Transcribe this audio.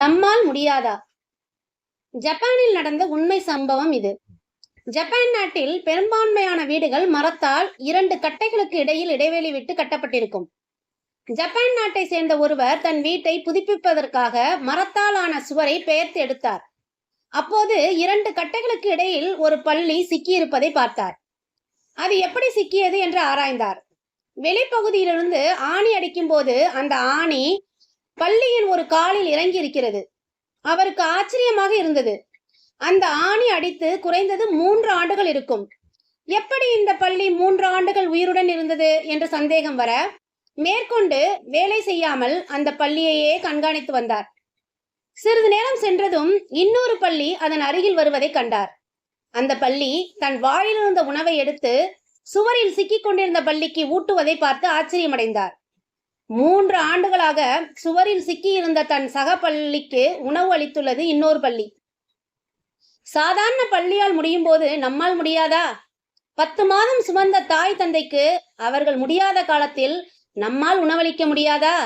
நம்மால் முடியாதா? ஜப்பானில் நடந்த உண்மை சம்பவம் இது. ஜப்பான் நாட்டில் பெரும்பான்மையான வீடுகள் மரத்தால் 2 கட்டைகளுக்கு இடையில் இடைவெளி விட்டு கட்டப்பட்டிருக்கும். ஜப்பான் நாட்டை சேர்ந்த ஒருவர் தன் வீட்டை புதுப்பிப்பதற்காக மரத்தால் ஆன சுவரை பெயர்த்து எடுத்தார். அப்போது 2 கட்டைகளுக்கு இடையில் ஒரு பள்ளி சிக்கியிருப்பதை பார்த்தார். அது எப்படி சிக்கியது என்று ஆராய்ந்தார். வெளிப்பகுதியிலிருந்து ஆணி அடிக்கும் போது அந்த ஆணி பள்ளியின் ஒரு காலில் இறங்கி இருக்கிறது. அவருக்கு ஆச்சரியமாக இருந்தது. அந்த ஆணி அடித்து குறைந்தது 3 ஆண்டுகள் இருக்கும். எப்படி இந்த பள்ளி 3 ஆண்டுகள் உயிருடன் இருந்தது என்று சந்தேகம் வர, மேற்கொண்டு வேலை செய்யாமல் அந்த பள்ளியையே கண்காணித்து வந்தார். சிறிது நேரம் சென்றதும் இன்னொரு பள்ளி அதன் அருகில் வருவதை கண்டார். அந்த பள்ளி தன் வாயிலிருந்த உணவை எடுத்து சுவரில் சிக்கிக் கொண்டிருந்த பள்ளிக்கு ஊட்டுவதை பார்த்து ஆச்சரியமடைந்தார். 3 ஆண்டுகளாக சுவரில் சிக்கியிருந்த தன் சக பள்ளிக்கு உணவு அளித்துள்ளது இன்னொரு பள்ளி. சாதாரண பள்ளியால் முடியும் போது நம்மால் முடியாதா? 10 மாதம் சுமந்த தாய் தந்தைக்கு அவர்கள் முடியாத காலத்தில் நம்மால் உணவளிக்க முடியாதா?